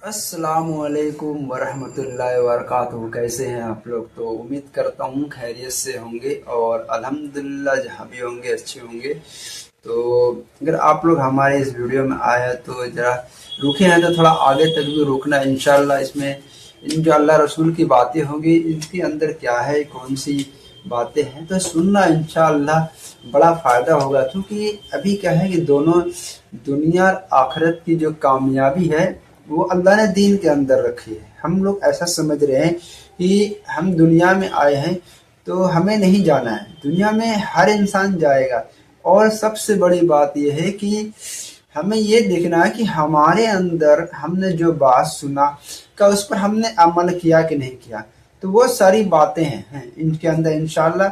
अस्सलाम वालेकुम वरहमतुल्लाहि वबरकातुहू। कैसे हैं आप लोग? तो उम्मीद करता हूँ खैरियत से होंगे और अल्हम्दुलिल्लाह जहाँ भी होंगे अच्छे होंगे। तो अगर आप लोग हमारे इस वीडियो में आए हैं तो ज़रा रुके हैं तो थोड़ा आगे तक भी रुकना इंशाल्लाह। इसमें इन जो अल्लाह रसूल की बातें होंगी इनके अंदर क्या है, कौन सी बातें हैं, तो सुनना इंशाल्लाह बड़ा फ़ायदा होगा। क्योंकि अभी क्या है कि दोनों दुनिया और आखिरत की जो कामयाबी है वो अल्लाह ने दीन के अंदर रखी है। हम लोग ऐसा समझ रहे हैं कि हम दुनिया में आए हैं तो हमें नहीं जाना है, दुनिया में हर इंसान जाएगा। और सबसे बड़ी बात यह है कि हमें ये देखना है कि हमारे अंदर हमने जो बात सुना का उस पर हमने अमल किया कि नहीं किया। तो वो सारी बातें हैं इनके अंदर। इंशाल्लाह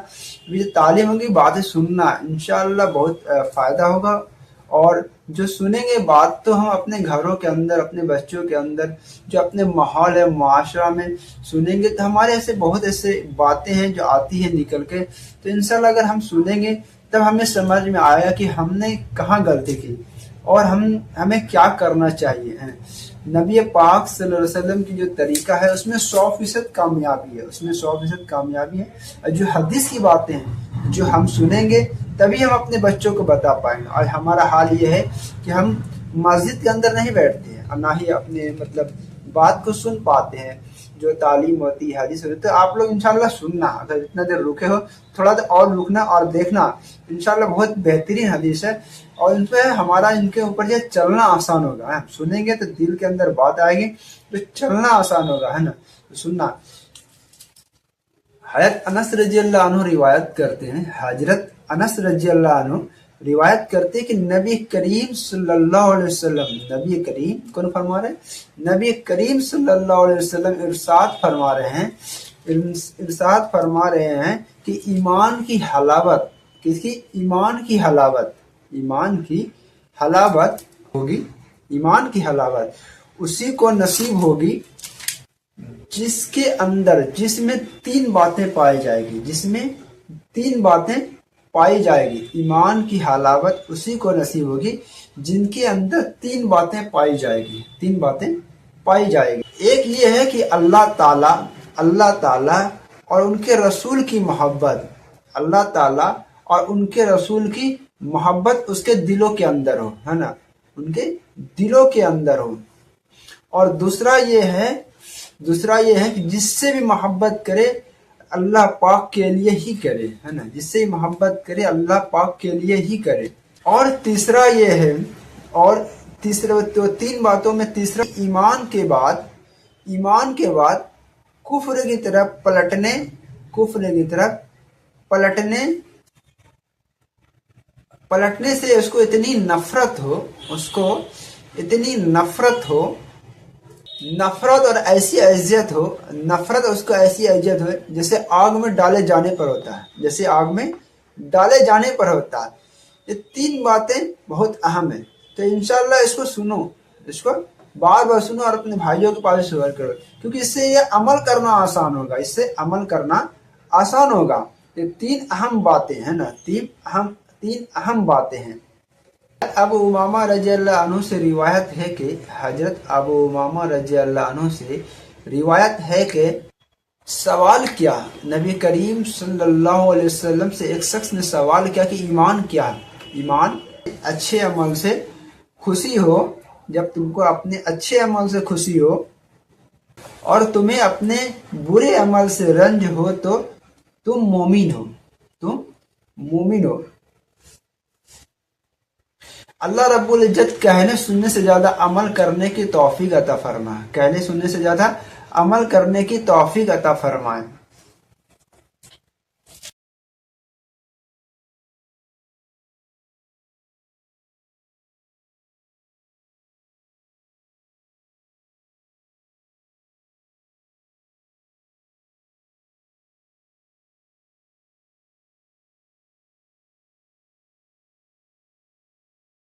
ये तालीम होगी, बातें सुनना इंशाल्लाह बहुत फ़ायदा होगा। और जो सुनेंगे बात तो हम अपने घरों के अंदर, अपने बच्चों के अंदर, जो अपने माहौल है मुआशरा में सुनेंगे तो हमारे ऐसे बहुत ऐसे बातें हैं जो आती है निकल के। तो इंशाल्लाह अगर हम सुनेंगे तब हमें समझ में आएगा कि हमने कहाँ गलती की और हमें क्या करना चाहिए है। नबी पाक सल्लल्लाहु अलैहि वसल्लम की जो तरीका है उसमें 100% कामयाबी है, उसमें 100% कामयाबी है। और जो हदीस की बातें हैं जो हम सुनेंगे तभी हम अपने बच्चों को बता पाएंगे। और हमारा हाल ये है कि हम मस्जिद के अंदर नहीं बैठते हैं और ना ही अपने बात को सुन पाते हैं जो तालीम होती है, हदीस होती है। तो आप लोग इंशाल्लाह सुनना, अगर इतना देर रुके हो थोड़ा देर और रुकना और देखना। इंशाल्लाह बहुत बेहतरीन हदीस है और इन पे हमारा इनके ऊपर जो चलना आसान होगा है। सुनेंगे तो दिल के अंदर बात आएगी तो चलना आसान होगा, है ना। तो सुनना। हजरत अनस रज़ियल्लाहु अन्हु रिवायत करते हैं, हजरत अनस रज़ियल्लाहु अन्हु रिवायत करते हैं कि नबी करीम सल्लल्लाहु अलैहि वसल्लम, नबी करीम कौन फरमा रहे हैं? नबी करीम सल्लल्लाहु अलैहि वसल्लम इरशाद फरमा रहे हैं कि ईमान की हलावत, किसकी? ईमान की हलावत, ईमान की हलावत होगी, ईमान की हलावत उसी को नसीब होगी जिसके अंदर, जिसमें तीन बातें पाई जाएगी, जिसमें तीन बातें पाई जाएगी। ईमान की हलावत उसी को नसीब होगी जिनके अंदर तीन बातें पाई जाएगी, तीन बातें पाई जाएगी। एक ये है कि अल्लाह ताला और उनके रसूल की मोहब्बत, अल्लाह ताला और उनके रसूल की मोहब्बत उसके दिलों के अंदर हो, है ना, उनके दिलों के अंदर हो। और दूसरा ये है कि जिससे भी मोहब्बत करे अल्लाह पाक के लिए ही करे, है ना, जिससे मोहब्बत करे अल्लाह पाक के लिए ही करे। और तीसरा ये है, और तीसरा तो तीन बातों में तीसरा, ईमान के बाद कुफ्र की तरफ पलटने, कुफ्र की तरफ पलटने से उसको इतनी नफरत हो, उसको इतनी नफरत और ऐसी अजियत हो, नफरत उसको ऐसी अजियत हो जैसे आग में डाले जाने पर होता है, जैसे आग में डाले जाने पर होता है। ये तीन बातें बहुत अहम है। तो इंशाल्लाह इसको सुनो, इसको बार बार सुनो और अपने भाइयों के पास शेयर करो, क्योंकि इससे ये अमल करना आसान होगा, इससे अमल करना आसान होगा। ये तीन अहम बातें हैं ना, तीन अहम बातें हैं। अबू उमामा रज़ियल्लाहु अन्हु से रिवायत है कि हजरत अबू उमामा रज़ियल्लाहु अन्हु से रिवायत है कि सवाल किया नबी करीम सल्लल्लाहु अलैहि वसल्लम से, एक शख्स ने सवाल किया कि ईमान क्या है? ईमान अच्छे अमल से खुशी हो, जब तुमको अपने अच्छे अमल से खुशी हो और तुम्हें अपने बुरे अमल से रंज हो तो तुम मोमिन हो, तुम मोमिन हो। अल्लाह रब्बुल इज्जत कहने सुनने से ज्यादा अमल करने की तौफीक अता फरमाए, कहने सुनने से ज्यादा अमल करने की तौफीक अता फरमाए।